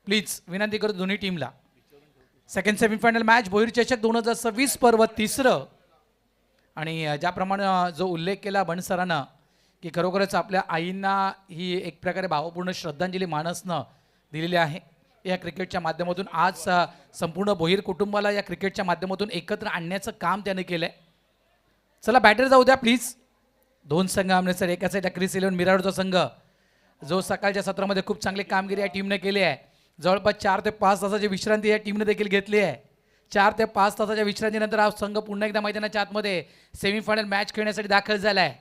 Please विनंती करतो दोन्ही टीमला. सेकंड सेमीफायनल मॅच भोईर चषक 2026 पर्व तिसरं. आणि ज्याप्रमाणे जो उल्लेख केला बंड सरांनं की खरोखरच आपल्या आईंना ही एक प्रकारे भावपूर्ण श्रद्धांजली मानसनं दिलेली आहे. या क्रिकेटच्या माध्यमातून आज संपूर्ण भोईर कुटुंबाला या क्रिकेटच्या माध्यमातून एकत्र आणण्याचं काम त्याने केलं आहे. चला बॅटर जाऊ द्या प्लीज. दोन संघ आमने सर. एका साईडला क्रिस 11 मिराडचा संघ जो सकाळच्या सत्रामध्ये खूप चांगली कामगिरी या टीमने केली आहे. जवळपास 4 ते 5 तासाची विश्रांती या टीमने देखील घेतली आहे. 4 ते 5 तासाच्या विश्रांतीनंतर हा संघ पुन्हा एकदा मैदानाच्या आतमध्ये सेमीफायनल मॅच खेळण्यासाठी दाखल झाला आहे.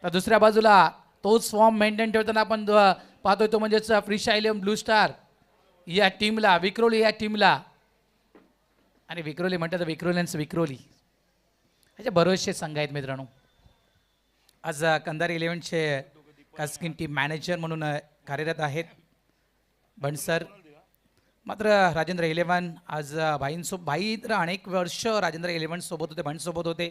तर दुसऱ्या बाजूला तोच फॉर्म मेंटेन ठेवताना आपण पाहतोय तो म्हणजेच फ्रीशाइलियम ब्लू स्टार या टीमला, विक्रोली या टीमला. आणि विक्रोली म्हणतात तर विक्रोलियन्स विक्रोली ह्याचे बरेचसे संघ आहेत मित्रांनो. आज कंधार 11चे कास्किन टीम मॅनेजर म्हणून कार्यरत आहेत बंड सर. मात्र राजेंद्र 11 आज भाई तर अनेक वर्ष राजेंद्र 11 सोबत होते, बंडसोबत होते.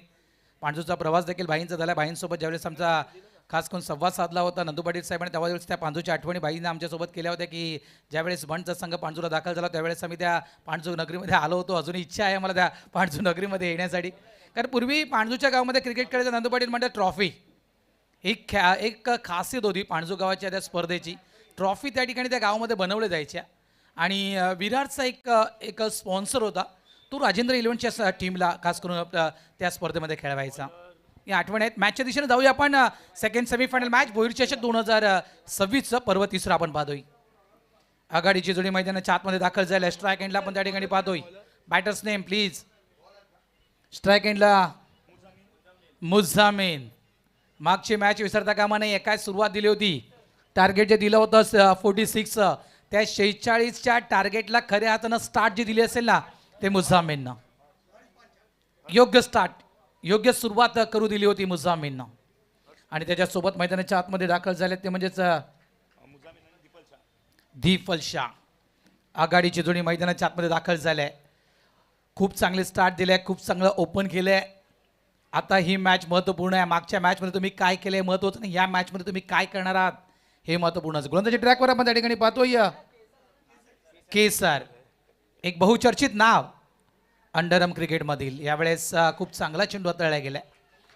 पांजूचा प्रवास देखील भाईंचा झाला. भाईंसोबत ज्यावेळेस आमचा खास करून संवाद साधला होता नंदू पाटील साहेबांनी त्यावेळेस त्या पांजूच्या आठवणी भाईंना आमच्यासोबत केल्या होत्या की ज्यावेळेस बंडचा संघ पांजूला दाखल झाला त्यावेळेस आम्ही त्या पांजू नगरीमध्ये आलो होतो. अजूनही इच्छा आहे मला त्या पांजू नगरीमध्ये येण्यासाठी. कारण पूर्वी पांजूच्या गावामध्ये क्रिकेट खेळायचं नंदू पाटील म्हणतात ट्रॉफी एक खासियत होती पांजू गावाच्या त्या स्पर्धेची. ट्रॉफी त्या ठिकाणी त्या गावामध्ये बनवल्या जायच्या. आणि विराटचा एक स्पॉन्सर होता तो राजेंद्र 11च्या टीमला खास करून त्या स्पर्धेमध्ये खेळवायचा. या आठवणी आहेत. मॅचच्या दिशेने जाऊया आपण. सेकंड सेमीफायनल मॅच भोईर चषक 2026 पर्व तिसरं आपण पाहतोय. आघाडीची जोडी मैदानाच्या आतमध्ये दाखल झाली. स्ट्राईक एंडला आपण त्या ठिकाणी पाहतोय. Batters name please. स्ट्राईक एंडला मुझामिन. मागची मॅच विसरता कामा नये. काय सुरुवात दिली होती, टार्गेट जे दिलं होतं 46 त्या 46च्या टार्गेटला खऱ्या हातानं स्टार्ट जी दिली असेल ना ते मुझामिननं योग्य स्टार्ट, योग्य सुरुवात करू दिली होती मुझामिननं. आणि त्याच्यासोबत मैदानाच्या आतमध्ये दाखल झाले ते म्हणजेच दीपल शाह. आघाडीची जोडी मैदानाच्या आतमध्ये दाखल झाले. खूप चांगले स्टार्ट दिले, खूप चांगलं ओपन केलंय. आता ही मॅच महत्त्वपूर्ण आहे. मागच्या मॅचमध्ये तुम्ही काय केलंय महत्त्वाचं नाही, या मॅचमध्ये तुम्ही काय करणार आहात हे महत्त्वपूर्ण आहे. गोलंदाजी ट्रॅकवर आपण त्या ठिकाणी पाहतोय केसर, एक बहुचर्चित नाव अंडरआर्म क्रिकेटमधील. यावेळेस खूप चांगला चेंडू हाताळला गेलाय.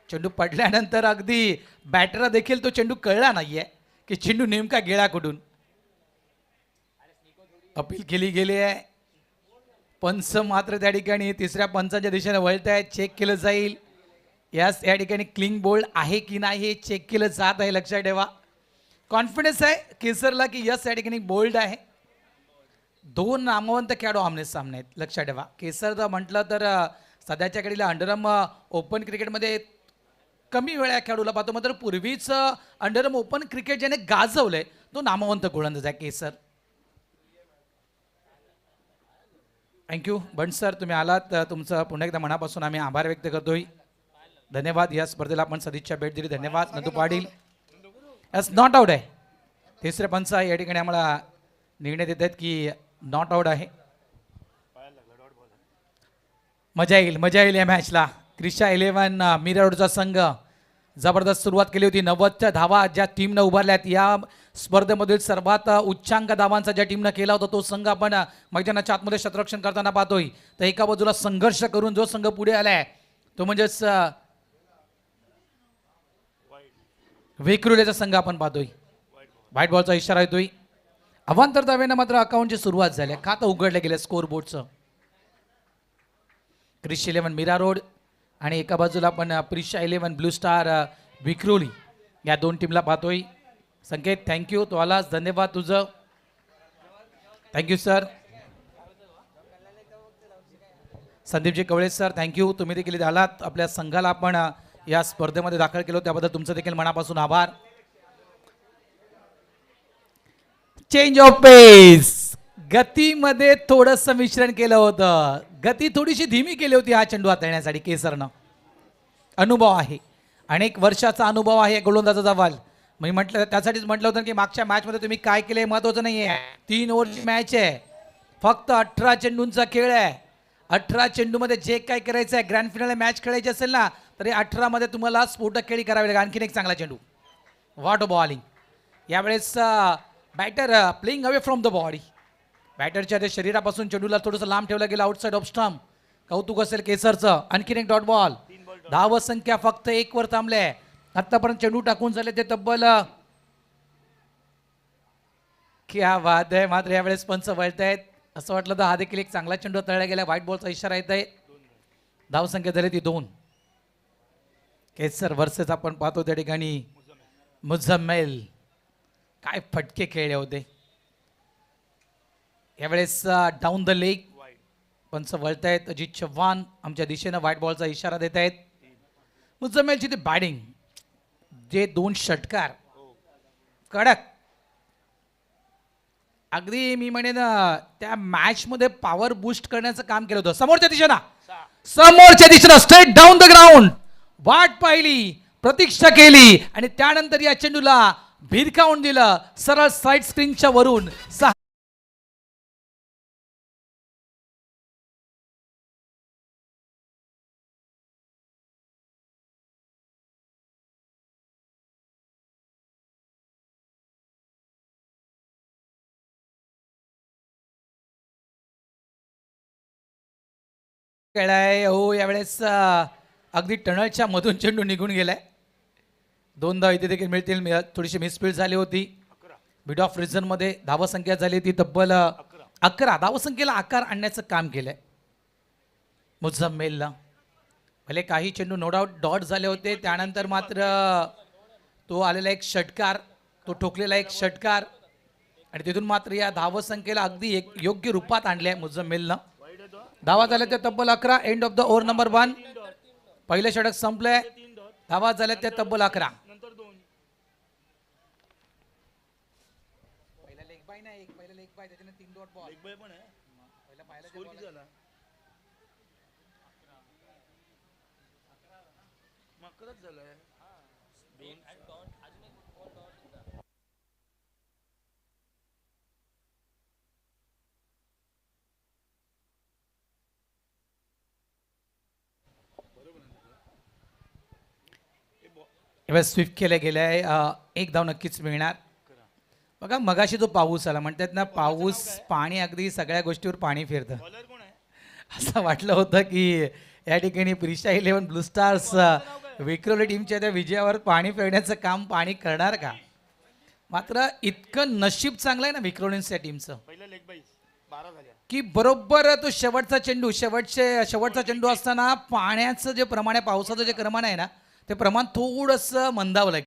चेंडू पडल्यानंतर अगदी बॅटरला देखील तो चेंडू कळला नाहीये की चेंडू नेमका गेला कुठून. अपील केली गेली आहे. पंच मात्र त्या ठिकाणी तिसऱ्या पंचाच्या दिशेने वळत आहे. चेक केलं जाईल या ठिकाणी क्लीन बोल्ड आहे की नाही हे चेक केलं जात आहे. लक्षात ठेवा. कॉन्फिडन्स आहे केसरला की यस या ठिकाणी बोल्ड आहे. दोन नामवंत खेळाडू आमने सामने आहेत. लक्षात ठेवा. केसर जर म्हटलं तर सध्याच्या घडीला अंडरआर्म ओपन क्रिकेटमध्ये कमी वेळा खेळाडूला पाहतो. मात्र पूर्वीच अंडरआर्म ओपन क्रिकेट ज्याने गाजवलंय तो नामवंत गोलंदाज आहे केसर. थँक्यू बंड सर, तुम्ही आलात. तुमचं पुन्हा एकदा मनापासून आम्ही आभार व्यक्त करतोय. धन्यवाद. या स्पर्धेला आपण सदिच्छा भेट दिली. धन्यवाद. Nandu Patil S not out आहे. तिसरे पंच या ठिकाणी आम्हाला निर्णय देत आहेत की नॉट आउट आहे. मजा येईल या मॅचला. क्रिशा 11 मीरारोडचा संघ जबरदस्त सुरुवात केली होती. 90च्या धावा ज्या टीमनं उभारल्यात या स्पर्धेमधील सर्वात उच्चांक धावांचा ज्या टीमनं केला होता तो संघ आपण मैदानाच्या आतमध्ये शतरक्षण करताना पाहतोय. तर एका बाजूला संघर्ष करून जो संघ पुढे आलाय तो म्हणजेच वेक्रुलेचा संघ आपण पाहतोय. व्हाईट बॉलचा इशारा येतोय. अवांतर धावेनं मात्र अकाउंटची सुरुवात झाली. खातं उघडलं गेलं स्कोर बोर्डचं. क्रिश 11 मीरा रोड आणि एका बाजूला आपण प्रिशा 11 ब्लू स्टार विक्रोली या दोन टीमला पाहतोय. संकेत थँक्यू, तो आलास. धन्यवाद तुझं. Thank you sir. Sandeepji Kawale sir thank you, तुम्ही देखील आलात. आपल्या संघाला आपण या स्पर्धेमध्ये दाखल केलं त्याबद्दल तुमचं देखील मनापासून आभार. चेंज ऑफ पेस, गतीमध्ये थोडंसं मिश्रण केलं होतं. गती थोडीशी धीमी केली होती हा चेंडू हाताळण्यासाठी केसरनं. अनुभव आहे, अनेक वर्षाचा अनुभव आहे गोलंदाजाचा वाल. मी म्हटलं त्यासाठीच म्हटलं होतं की मागच्या मॅचमध्ये तुम्ही काय केलंय महत्त्वाचं नाही आहे. 3 ओव्हरची मॅच आहे, फक्त 18 चेंडूंचा खेळ आहे. 18 चेंडूमध्ये जे काय करायचं आहे, ग्रँड फिनाले मॅच खेळायची असेल ना तरी 18 मध्ये तुम्हाला स्फोटक खेळी करावी लागेल. आणखीन एक चांगला चेंडू, व्हॉट बॉलिंग. यावेळेस batter playing away from the body. बॅटरच्या त्या शरीरापासून चेंडूला थोडंसं लांब ठेवलं गेलं आउटसाइड ऑफ स्टंप. कौतुक असेल केसरचं. आणखीन एक डॉट बॉल. धाव संख्या फक्त 1 वर थांबले. आतापर्यंत चेंडू टाकून झाले ते तब्बल क्या बात आहे. मात्र यावेळेस पंच वळतायत. असं वाटलं तर हा देखील एक चांगला चेंडू तळला गेला. व्हाईट बॉलचा इशारा येत आहे. धाव संख्या झाली ती 2. केसर वर्सेस आपण पाहतो त्या ठिकाणी मुझम्मेल. काय फटके खेळले होते यावेळेस. डाऊन द लेग पंच वळतायत. अजित चव्हाण आमच्या दिशेनं व्हाईट बॉलचा इशारा देत आहेत. मुझम्मेलची ती बॅटिंग, जे 2 षटकार कडक, अगदी मी म्हणेन त्या मॅच मध्ये पॉवर बूस्ट करण्याचं काम केलं होतं. समोरच्या दिशेनं स्ट्रेट डाऊन द ग्राउंड वाट पाहिली, प्रतीक्षा केली आणि त्यानंतर या चेंडूला भिरकावून दिलं सरळ साईड स्क्रीनच्या वरून. खेळाय हो यावेळेस अगदी टनलच्या मधून चेंडू निघून गेलाय. 2 धाव इथे देखील मिळतील. थोडीशी मिसफील्ड झाली होती. मिड ऑफ रिझन मध्ये धावसंख्या झाली ती तब्बल 11. धावसंख्येला आकार आणण्याचं काम केलंय मुझम्मेलला. भले काही चेंडू नो डाऊट डॉट झाले होते, त्यानंतर मात्र तो आलेला एक षटकार, तो ठोकलेला एक षटकार आणि तिथून मात्र या धावसंख्येला अगदी एक योग्य रूपात आणले आहे मुझम्मेलनं. धावा झाल्या त्या तब्बल 11. End of the over number 1. पहिले षटक संपलंय. धावा झाल्या त्या तब्बल 11. स्विफ्ट केल्या गेल्या. 1 धाव नक्कीच मिळणार. बघा मगाशी जो पाऊस आला, म्हणतात ना पाऊस पाणी अगदी सगळ्या गोष्टीवर पाणी फिरतं. असं वाटलं होतं की या ठिकाणी प्रिशा 11 ब्लू स्टार्स विक्रोली टीमच्या त्या विजयावर पाणी फेरण्याचं काम पाणी करणार का. मात्र इतकं नशीब चांगलं आहे ना विक्रोलींच्या टीमचं की बरोबर तो शेवटचा चेंडू असताना पाण्याचं जे प्रमाण आहे, पावसाचं जे प्रमाण आहे ना, ते प्रमाण थोडंसं मंदावलं.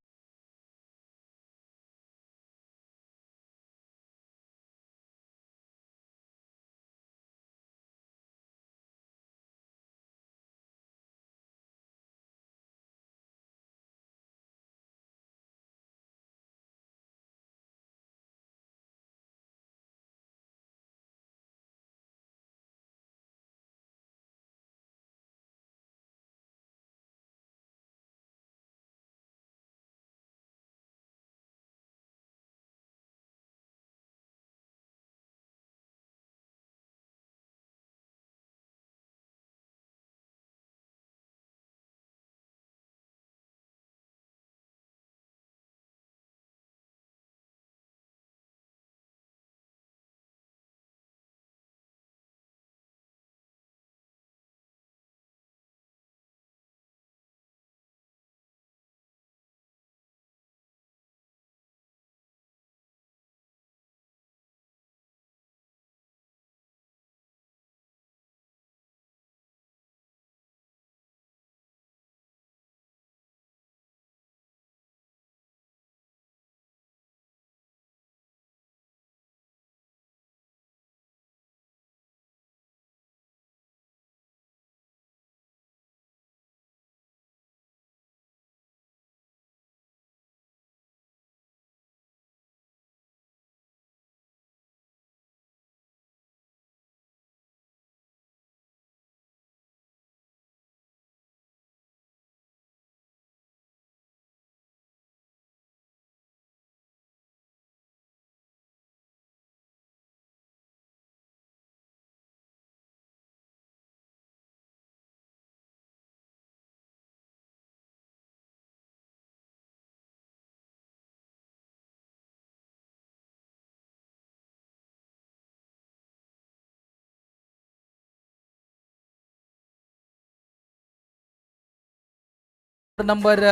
नंबर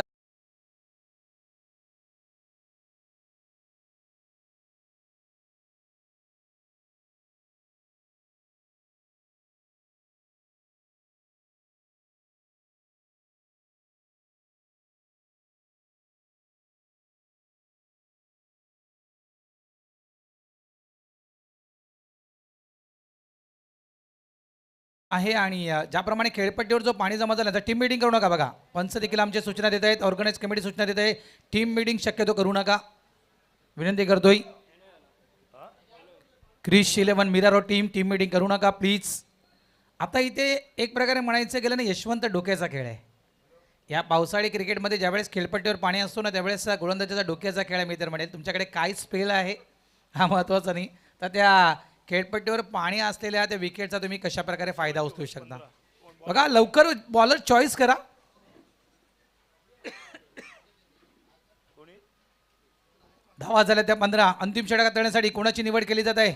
आहे आणि ज्याप्रमाणे खेळपट्टीवर जो पाणी जमा झाला तर टीम मीटिंग करू नका बघा. पंच देखील आमच्या सूचना देत आहेत, ऑर्गनाईज कमिटी सूचना देत आहे, टीम मीटिंग शक्यतो करू नका, विनंती करतोय. क्रिश 11 मिरारो टीम मीटिंग करू नका प्लीज. आता इथे एक प्रकारे म्हणायचं गेलं ना, यशवंत डोक्याचा खेळ आहे. या पावसाळी क्रिकेटमध्ये ज्यावेळेस खेळपट्टीवर पाणी असतो ना, त्यावेळेस गोलंदाजाचा डोक्याचा खेळ आहे. मी तर म्हणेल तुमच्याकडे काय स्पेल आहे हा महत्त्वाचा नाही, तर त्या खेळपट्टीवर पाणी असलेल्या त्या विकेटचा तुम्ही कशा प्रकारे फायदा उचलू शकता. बघा लवकर बॉलर चॉईस करा. धावा झाल्या त्या 15. अंतिम षटकात करण्यासाठी कोणाची निवड केली जात आहे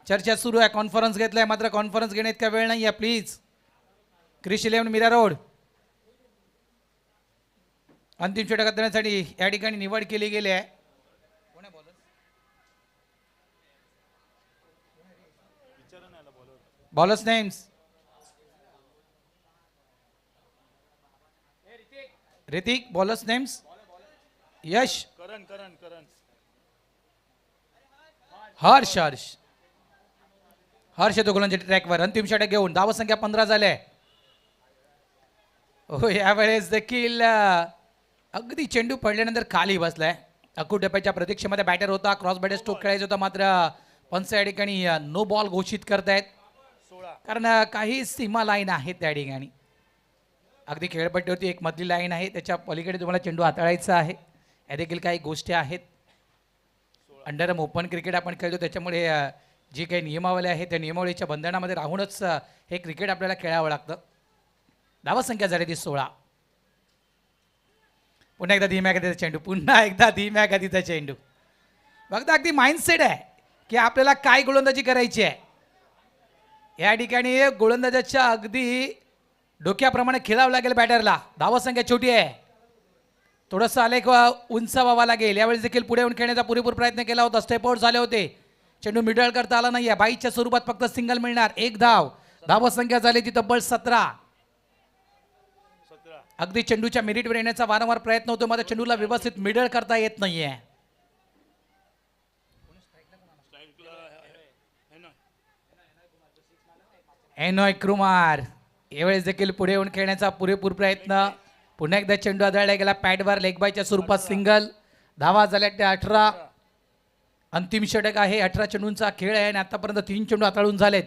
चर्चा सुरू आहे. कॉन्फरन्स घेतलाय, मात्र कॉन्फरन्स घेण्यात इतका वेळ नाही आहे प्लीज. क्रिश 11 मीरा रोड अंतिम षटकात करण्यासाठी या ठिकाणी निवड केली गेली आहे. Bowlers names Hrithik. Bowlers names Yash, Harsh येतो गोलंदाजी ट्रॅकवर. अंतिम षटक घेऊन धावा संख्या 15 झाल्या. हो यावेळेस देखील अगदी चेंडू पडल्यानंतर खाली बसलाय. अकूट टप्प्याच्या प्रतीक्षेमध्ये बॅटर होता, क्रॉस बॅटर स्ट्रोक खेळायचा होता, मात्र पंच या ठिकाणी नो बॉल घोषित करतायत, कारण काही सीमा लाईन आहेत त्या ठिकाणी. अगदी खेळपट्टीवरती एक मधली लाईन आहे, त्याच्या पलीकडे तुम्हाला चेंडू हाताळायचा आहे. या देखील काही गोष्टी आहेत. अंडर ओपन क्रिकेट आपण खेळतो, त्याच्यामुळे जी काही नियमावली आहे त्या नियमावलीच्या बंधनामध्ये राहूनच हे क्रिकेट आपल्याला खेळावं लागतं. धावा संख्या झाली ती 16. पुन्हा एकदा धीम्या गतीचा चेंडू, पुन्हा एकदा धीम्या गतीचा चेंडू. बघता अगदी माइंडसेट आहे की आपल्याला काय गोलंदाजी करायची आहे. या ठिकाणी गोलंदाजाच्या अगदी डोक्याप्रमाणे खेळावं लागेल बॅटरला. धावा संख्या छोटी आहे, थोडंसं आलेख उंच व्हावा लागेल. यावेळेस देखील पुढे येऊन खेळण्याचा पुरेपूर प्रयत्न केला होता, स्टेप आउट झाले होते, चेंडू मिडल करता आला नाही आहे. बाईच्या स्वरूपात फक्त सिंगल मिळणार, एक धाव. धावा संख्या झाली ती तब्बल 17. अगदी चेंडूच्या मेरिटवर येण्याचा वारंवार प्रयत्न होतो, मात्र चेंडूला व्यवस्थित मिडल करता येत नाहीये. एनॉय कुमार यावेळेस देखील पुढे येऊन खेळण्याचा पुरेपूर प्रयत्न. पुन्हा एकदा चेंडू आदळला गेला पॅडवर, लेग बायच्या स्वरूपात सिंगल. धावा झाल्या त्या 18. अंतिम षटक आहे, 18 चेंडूंचा खेळ आहे आणि आतापर्यंत 3 चेंडू हाताळून झालेत.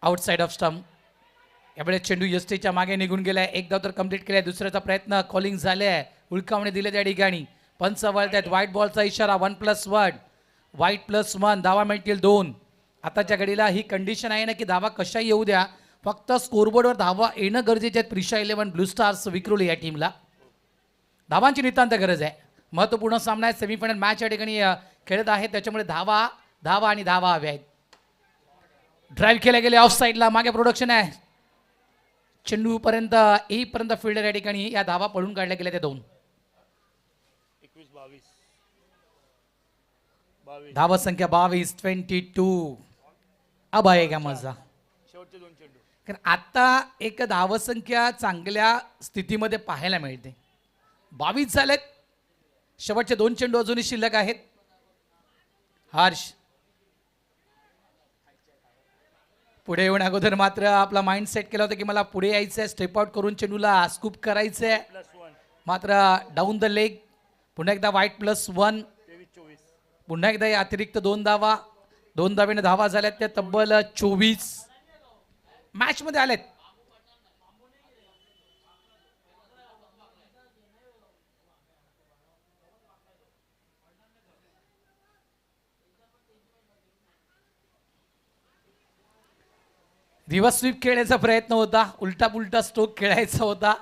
Outside off stump. यावेळेस चेंडू यस्टीच्या मागे निघून गेलाय. एक धाव तर कंप्लीट केलाय, दुसऱ्याचा प्रयत्न कॉलिंग झाले आहे, उलकावणे दिले त्या ठिकाणी. पंच वळतात, व्हाईट बॉलचा इशारा. 1+1 व्हाईट +1 धावा मिळतील 2. आताच्या घडीला ही कंडिशन आहे ना की धावा कशाही येऊ द्या, फक्त स्कोरबोर्डवर धावा येणं गरजेचे आहेत. प्रिशा 11 ब्लू स्टार्स विक्रोली या टीमला धावांची नितांत गरज आहे. महत्त्वपूर्ण सामना आहे, सेमीफायनल मॅच या ठिकाणी खेळत आहे, त्याच्यामुळे धावा आणि धावा हव्या आहेत. ड्राईव्ह केले गेले ऑफ साईडला, मागे प्रोडक्शन आहे. चेंडू पर्यंत येईपर्यंत फिल्डर या ठिकाणी या धावा पळून काढल्या गेल्या त्या 2. धावा संख्या 22. 22 अब आएगा मजा. कारण आता एक धावसंख्या चांगल्या स्थितीमध्ये पाहायला मिळते. 22 झालेत, शेवटचे 2 चेंडू अजूनही शिल्लक आहेत. हर्ष पुढे येऊन अगोदर मात्र आपला माइंड सेट केला होता की मला पुढे यायचं आहे, स्टेप आउट करून चेंडूला स्कूप करायचं आहे, मात्र डाऊन द लेग. पुन्हा एकदा व्हाईट +1. पुन्हा एकदा अतिरिक्त 2 धावा. 2 धावेने धावा झाल्यात त्या तब्बल 24 मॅच मध्ये आलेत. रिव्हर्स स्वीप खेळण्याचा प्रयत्न होता, उलटा पुलटा स्ट्रोक खेळायचा होता.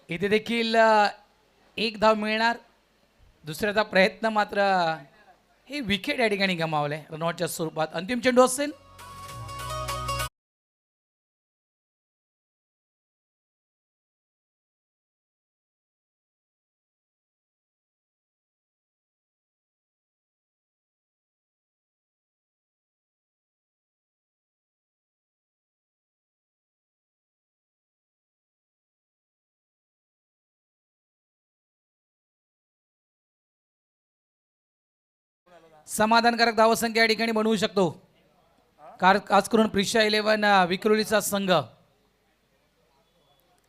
इथे देखील 1 धाव मिळणार. दुसऱ्याचा प्रयत्न मात्र हे विकेट या ठिकाणी गमावले रनआउटच्या स्वरूपात. अंतिम चेंडू असेल समाधानकारक धावसंख्या या ठिकाणी बनवू शकतो. खास करून प्रिशा 11 विक्रोलीचा संघ.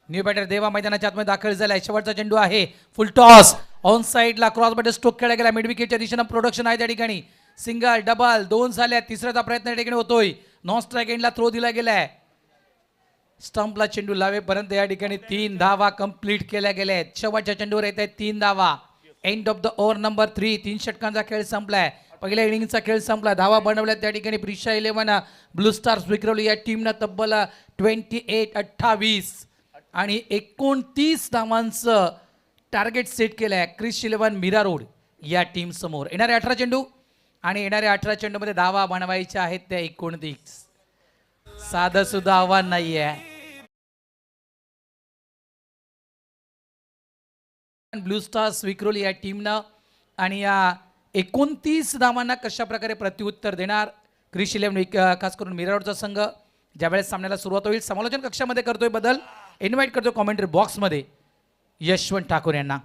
न्यू बॅटर देवा मैदानाच्या आतमध्ये दाखल झालाय. शेवटचा चेंडू आहे, फुल टॉस ऑन साइडला, क्रॉस बॅटर स्ट्रोक खेळला गेला. मिड विकेटच्या दिशेनं प्रोडक्शन आहे त्या ठिकाणी. सिंगल डबल 2 झाल्या. तिसऱ्याचा प्रयत्न या ठिकाणी होतोय. नॉन स्ट्राईक एंडला थ्रो दिला गेलाय. स्टंपला चेंडू लावेपर्यंत या ठिकाणी 3 धावा कंप्लीट केल्या गेल्या आहेत. शेवटच्या चेंडूवर येत आहेत 3 धावा. End of the over number 3. 3 षटकांचा खेळ संपलाय. पहिल्या इनिंगचा खेळ संपला. धावा बनवल्या त्या ठिकाणी प्रिशा 11 ब्लू स्टार्स विक्रोली या टीमनं तब्बल 28-28 आणि 29 धावांचं टार्गेट सेट केलं आहे क्रिस 11 मीरा रोड या टीम समोर. येणारे 18 चेंडू आणि येणाऱ्या 18 चेंडूमध्ये धावा बनवायच्या आहेत त्या 29. साधं सुद्धा आव्हान नाही आहे. ब्लू स्टार्स विक्रोली या टीमनं आणि या 29 धावांना कशा प्रकारे प्रत्युत्तर देणार क्रिस 11 खास करून मीरा रोडचा संघ. ज्यावेळेस सामन्याला सुरुवात होईल समालोचन कक्षामध्ये करतोय बदल. इन्व्हाइट करतोय कॉमेंट्री बॉक्समध्ये यशवंत ठाकूर यांना.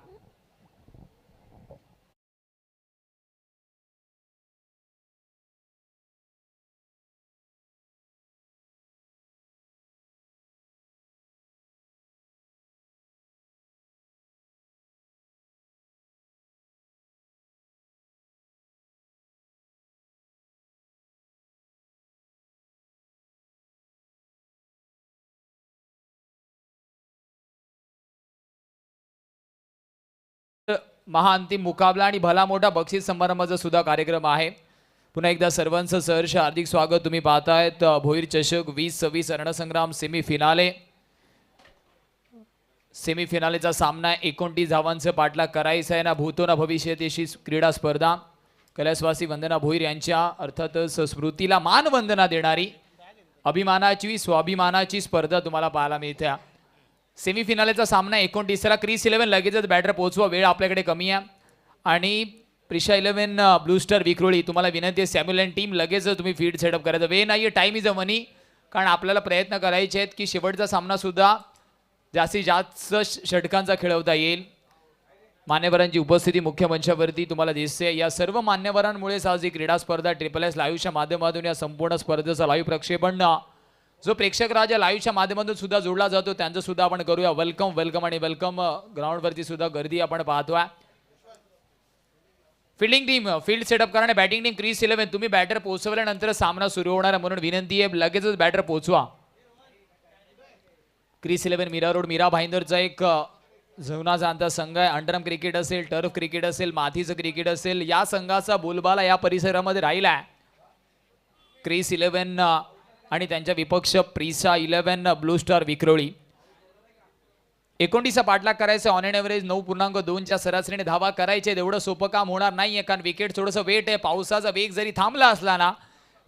महाअंतिम मुकाबला आणि भला मोठा बक्षीस समारंभाचा सुद्धा कार्यक्रम आहे. पुन्हा एकदा सर्वांचं सहर्ष हार्दिक स्वागत. तुम्ही पाहतायत भोईर चषक 2026 रणसंग्राम सेमीफिनाले. सेमीफिनालेचा सामना 29 धावांचं पाठलाग करायचा आहे ना. भूतो ना भविष्यत अशी क्रीडा स्पर्धा. कैलासवासी वंदना भोईर यांच्या अर्थातच स्मृतीला मानवंदना देणारी अभिमानाची स्वाभिमानाची स्पर्धा तुम्हाला पाहायला मिळते. सेमीफिनालेचा सामना 29ला. क्रिस 11 लगेचच बॅटर पोहोचवा, वेळ आपल्याकडे कमी आहे. आणि प्रिशा 11 ब्लू स्टार विक्रोळी तुम्हाला विनंती आहे सॅम्युलन टीम लगेच तुम्ही फील्ड सेटअप करायचं. वेळ नाही आहे, टाईम इज अ मनी. कारण आपल्याला प्रयत्न करायचे आहेत की शेवटचा सामनासुद्धा जास्तीत जास्त षटकांचा खेळवता येईल. मान्यवरांची उपस्थिती मुख्य मंचावरती तुम्हाला दिसते. या सर्व मान्यवरांमुळेच आज ही क्रीडा स्पर्धा SSS लाईव्हच्या माध्यमातून या संपूर्ण स्पर्धेचा लाईव्ह प्रक्षेपण जो प्रेक्षक राजा लाईव्हच्या माध्यमातून सुद्धा जोडला जातो त्यांचं सुद्धा आपण करूया. वेलकम वेलकम आणि वेलकम. ग्राउंडवरती सुद्धा गर्दी आपण पाहतोय. फिल्डिंग टीम फील्ड सेटअप करा आणि बॅटिंग टीम क्रिस 11 तुम्ही बॅटर पोहोचवल्यानंतर सामना सुरू होणार आहे म्हणून विनंती आहे लगेचच बॅटर पोहोचवा. क्रिस 11 मीरा रोड मीरा भाईंदरचा एक जुना जाणता संघ आहे. अंडरआर्म क्रिकेट असेल, टर्फ क्रिकेट असेल, मातीचं क्रिकेट असेल, या संघाचा बोलबाला या परिसरामध्ये राहिला आहे. क्रिस 11 आणि त्यांच्या विपक्ष प्रिशा 11 ब्लू स्टार विक्रोळी. 29चा पाठलाग करायचा. ऑन एन एव्हरेज 9.2च्या सरासरीने धावा करायचे. एवढं सोपं काम होणार नाहीये कारण विकेट थोडंसं वेट आहे. पावसाचा वेग जरी थांबला असला ना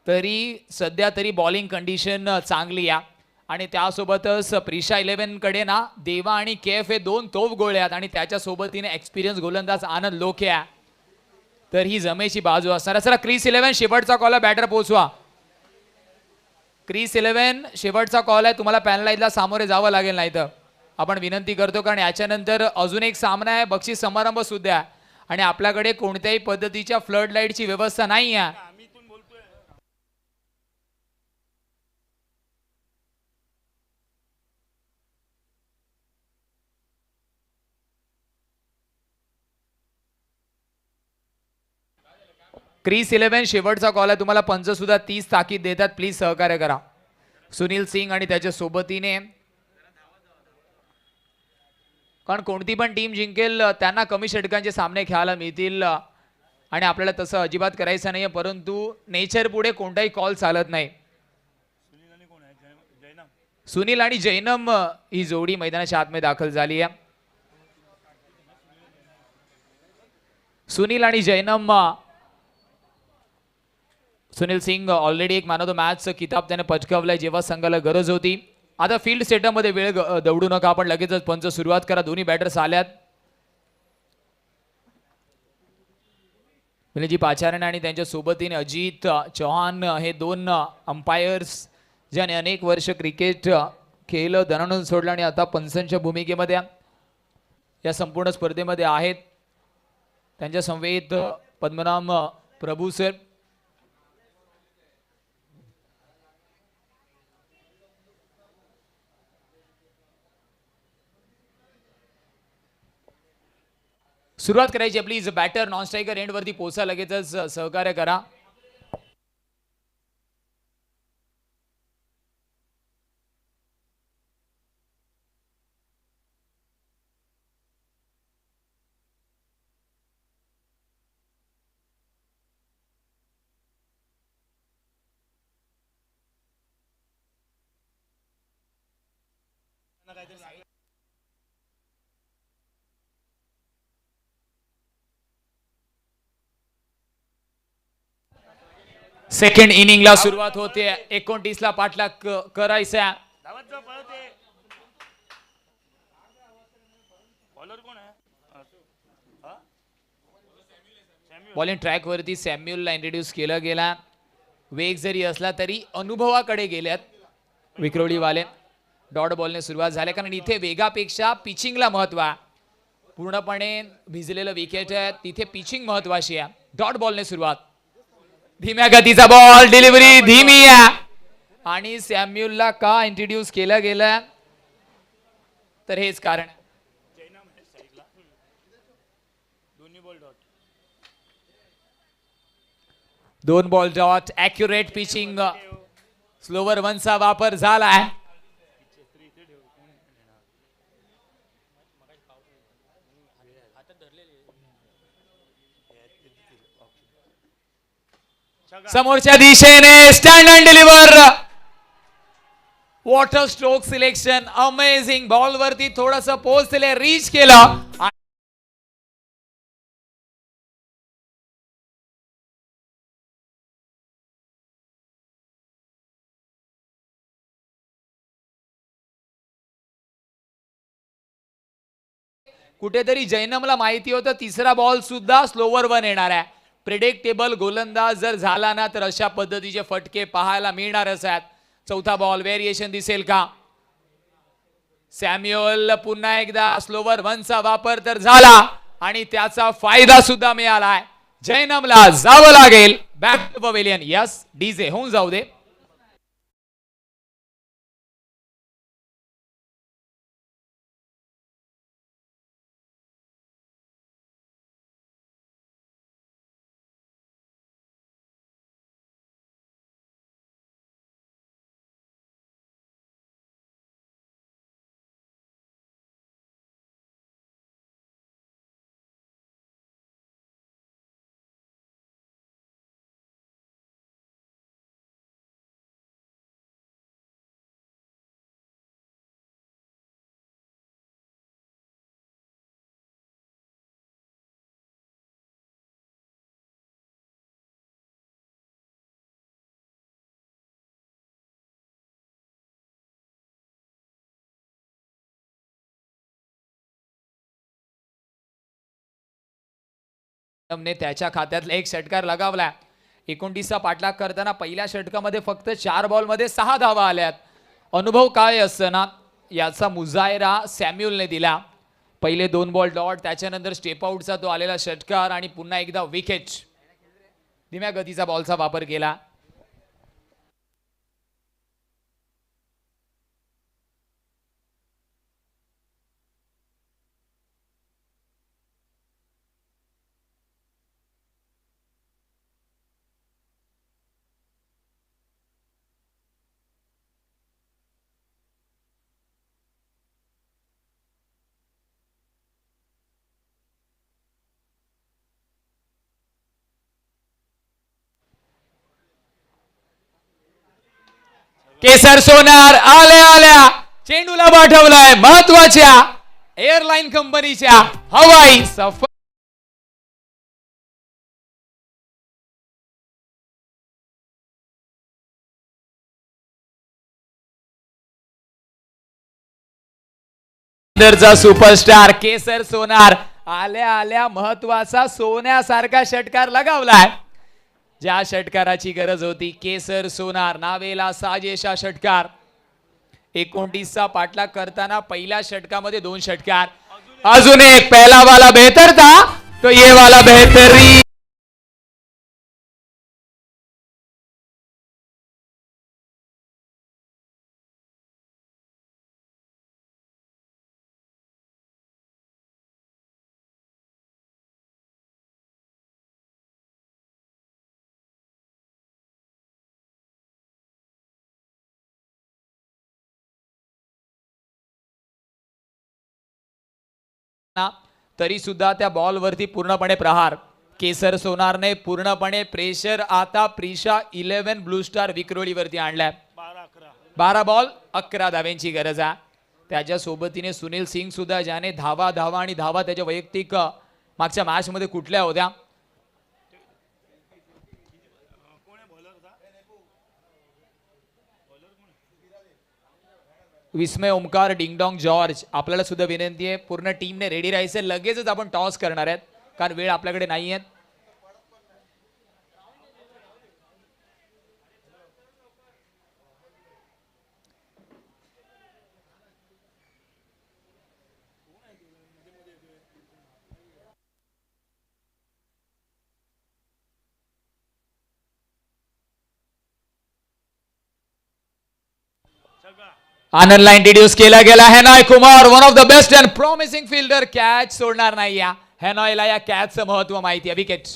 तरी सध्या तरी बॉलिंग कंडिशन चांगली आहे. आणि त्यासोबतच प्रिशा 11 कडे ना देवा आणि केफ हे 2 तोफ गोळे आहेत आणि त्याच्या सोबतीने एक्सपिरियन्स गोलंदाज आनंद लोके आहे. तर ही जमेची बाजू असणार. चला क्रिस 11 शेवटचा कॉल आहे, बॅटर पोहोचवा. क्रिस 11 शेवटचा कॉल आहे, तुम्हाला पॅनलाईनला सामोरे जावं लागेल. नाही तर आपण विनंती करतो कारण याच्यानंतर अजून एक सामना आहे, बक्षीस समारंभ सुद्धा आहे आणि आपल्याकडे कोणत्याही पद्धतीच्या फ्लड लाईटची व्यवस्था नाही आहे. क्रिस 11 शेवटचा कॉल आहे, तुम्हाला पंच सुद्धा 30 ताकीद देतात. प्लीज सहकार्य करा. सुनील सिंग आणि त्याच्या सोबतीने कारण कोणती पण टीम जिंकेल त्यांना कमी षटकांचे सामने खेळायला मिळतील आणि आपल्याला तसं अजिबात करायचं नाही. परंतु नेचर पुढे कोणताही कॉल चालत नाही. सुनील आणि जैनम ही जोडी मैदानाच्या आतमध्ये दाखल झाली आहे. सुनील आणि जैनम. सुनील सिंग ऑलरेडी एक मॅन ऑफ द मॅचचा किताब त्याने पटकावलाय जेव्हा संघाला गरज होती. आता फील्ड सेटअप मध्ये वेळ दौडू नका, आपण लगेचच पंच सुरुवात करा. दोन्ही बॅटर्स आल्यात. मिलिंद पाचारण आणि त्यांच्या सोबतीने अजित चौहान हे 2 अंपायर्स ज्याने अनेक वर्ष क्रिकेट खेळलं, दणाणून सोडलं आणि आता पंचांच्या भूमिकेमध्ये या संपूर्ण स्पर्धेमध्ये आहेत. त्यांच्या समवेत पद्मनाभ प्रभू सर. सुरुवात करायची please. Batter non striker end वरती पोहोचा, लगेचच सहकार्य करा. सेकंड इनिंगला सुरुवात होते. 29 ला पाठलाग करायचा. बॉलिंग ट्रॅक वरती सॅम्युअलला इंट्रोड्यूस केलं गेला. वेग जरी असला तरी अनुभवाकडे गेल्यात विक्रोळीवाले. डॉट बॉलने सुरुवात झाली, कारण इथे वेगापेक्षा पिचिंगला महत्व आहे. पूर्णपणे भिजलेलं विकेट आहे, तिथे पिचिंग महत्वाची आहे. डॉट बॉलने सुरुवात. धीम्या गतीचा बॉल, डिलिव्हरी धीमी आहे. आणि सॅम्युअलला का इंट्रोड्यूस केलं गेलं तर हेच कारण. दोन ball dot. Accurate pitching. Slower वनचा वापर झालाय. समोरच्या दिशेने stand and deliver. What a stroke selection amazing. Ball वरती थोडस पोहोचले, रीच केलं. कुठेतरी जैनमला माहिती होतं तिसरा बॉल सुद्धा स्लोवर वन येणार आहे. प्रिडिक्टेबल गोलंदाज जर झाला ना तर अशा पद्धतीचे फटके पाहायला मिळणारच आहेत. चौथा बॉल व्हेरिएशन दिसेल का? सॅम्युअल पुन्हा एकदा स्लोवर वनचा वापर तर झाला आणि त्याचा फायदा सुद्धा मिळालाय. जैनमला जावं लागेल back to pavilion. Yes DJ होऊन जाऊ दे. ने त्याच्या खात्यातला एक षटकार लगावला. 29चा पाठलाग करताना पहिल्या षटकामध्ये फक्त 4 बॉल मध्ये 6 धावा आल्यात. अनुभव काय असताना याचा मुजायरा सॅम्युअलने दिला. पहिले 2 बॉल डॉट, त्याच्यानंतर स्टेप आउटचा तो आलेला षटकार आणि पुन्हा एकदा विकेट. धीम्या गतीचा बॉलचा वापर केला. केसर सोनार आल्या चेंडूला पाठवलाय महत्वाच्या एअरलाईन कंपनीच्या हवाई सफर. सुपरस्टार केसर सोनार आल्या महत्वाचा सोन्यासारखा षटकार लगावलाय. ज्या षटकाराची गरज होती. केसर सोनार नावेला साजेशा षटकार. 29चा पाठलाग करताना पहिल्या षटकामध्ये 2 षटकार. अजून एक. पहला वाला बेहतर था तो ये वाला बेहतरीन. तरी सुद्धा त्या बॉलवरती पूर्णपणे प्रहार. केसर सोनारने पूर्णपणे प्रेशर आता प्रिशा 11 ब्लू स्टार विक्रोळीवरती आणलाय. 12 बॉल 11 धाव्यांची गरज आहे. त्याच्या सोबतीने सुनील सिंग सुद्धा, ज्याने धावा आणि धावा त्याच्या वैयक्तिक मागच्या मॅच मध्ये कुठल्या होत्या. विस्मय, ओमकार, डिंगडॉंग, जॉर्ज, आपल्याला सुद्धा विनंती आहे पूर्ण टीमने रेडी राहायचं. लगेचच आपण टॉस करणार आहेत कारण वेळ आपल्याकडे नाहीये. आनंदला इंट्रोड्यूस केला गेला. Henoy Kumar, one of the best and promising fielder, catch सोडणार नाही. या हेनॉयला या कॅचचं महत्व माहिती आहे. विकेट.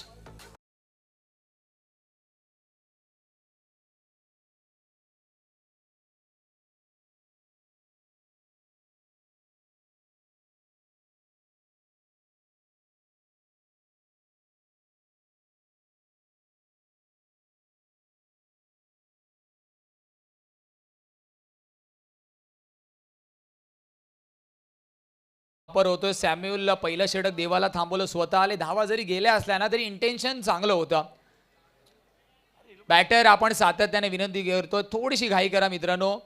होतोय. सॅम्युअलला पहिलं षटक देवाला थांबवलं, स्वतः आले. धावा जरी गेल्या असल्या ना तरी इंटेन्शन चांगलं होतं. बॅटर आपण सातत्याने विनंती करतोय थोडीशी घाई करा मित्रांनो,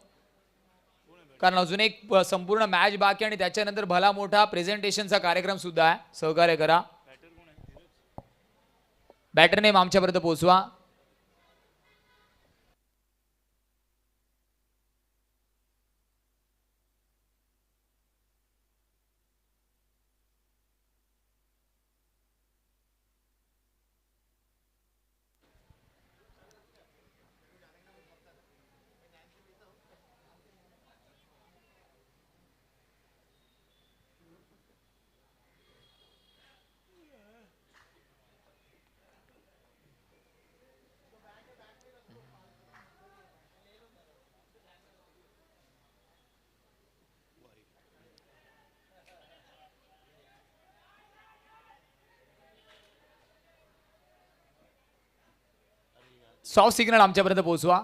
कारण अजून एक संपूर्ण मॅच बाकी आणि त्याच्यानंतर भला मोठा प्रेझेंटेशनचा कार्यक्रम सुद्धा आहे. सहकार्य करा. बॅटर नेम आमच्यापर्यंत पोहोचवा. सॉफ्ट सिग्नल आमच्यापर्यंत पोहोचवा.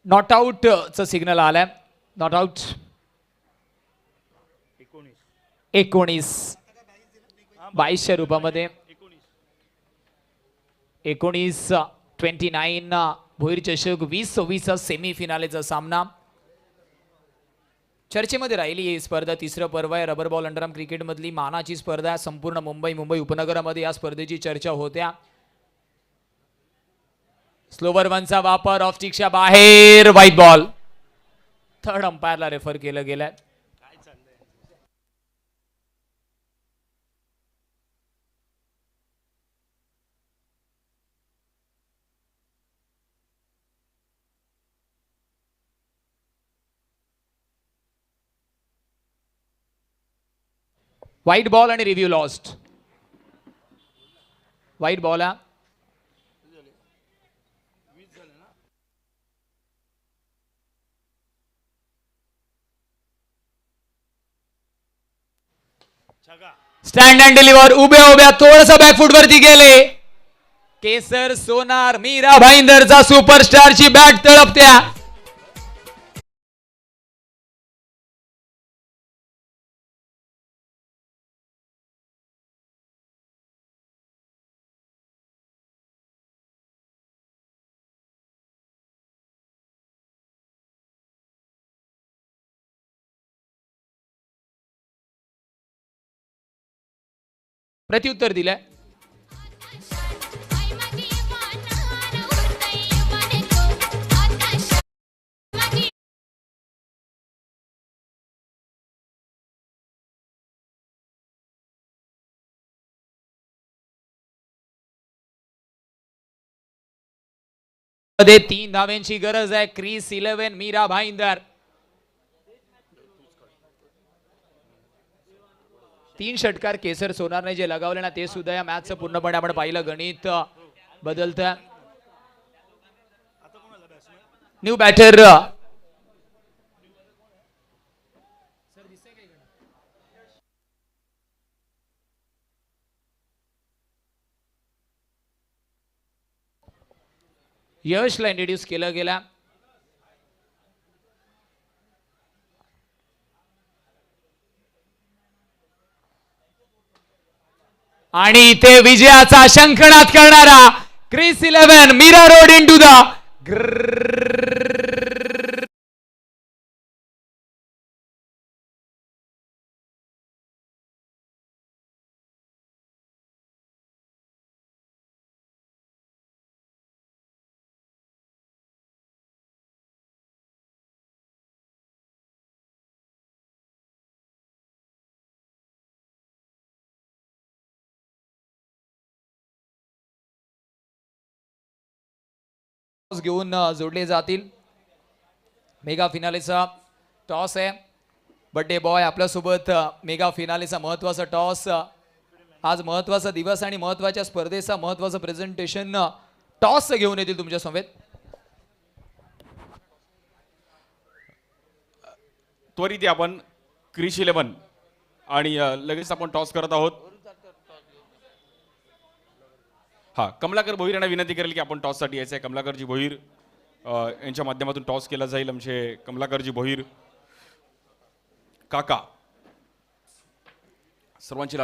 नॉट आउट च सिग्नल आलाय. नॉट आउट 19 2200 रुपयामध्ये 29 भोईर चषक 2026 सेमी फिनालेचा सामना चर्चेमध्ये राहिली. ही स्पर्धा तिसरं पर्व आहे. रबर बॉल अंडरआर्म क्रिकेट मधली मानाची स्पर्धा. संपूर्ण मुंबई उपनगरामध्ये या स्पर्धेची चर्चा होत्या. स्लोवर वनचा वापर, ऑफ स्टिकच्या बाहेर, व्हाईट बॉल. थर्ड अंपायरला रेफर केलं गेलंय. व्हाईट बॉल आणि रिव्ह्यू लॉस्ट. व्हाईट बॉल आहे. Stand and deliver. उभ्या थोडस बॅकफुट वरती गेले. केसर सोनार मीरा भाईंदरचा सुपरस्टारची बॅट तळपत्या. प्रत्युत्तर दिलंय. मध्ये 3 धाव्यांची गरज आहे. क्रिस 11 मीरा भाईंदर. 3 षटकार केसर सोनारने जे लगावले ना ते सुद्धा या मॅचचं पूर्णपणे आपण पाहिलं. गणित बदलतं. न्यू बॅटर यशला इंट्रोड्यूस केलं गेला. आणि इथे विजयाचा शंखनाद करणारा Chris 11 Mira road into the घेऊन जोडले जातील. मेगा फिनालेचा टॉस आहे. बर्थडे बॉय आपल्यासोबत मेगा फिनालेचा महत्वाचा टॉस. आज महत्वाचा दिवस आणि महत्वाच्या स्पर्धेचा महत्वाचं प्रेझेंटेशन टॉस घेऊन येतील तुमच्या समवेत. त्वरित आपण क्रिस 11 आणि लगेच आपण टॉस करत आहोत. हा, कमलाकर भोईर यांना विनंती करेल की आपण टॉस साठी यायचं आहे. कमलाकरजी भोईर यांच्या माध्यमातून टॉस केला जाईल. आमचे कमलाकरजी भोईर काका सर्वांची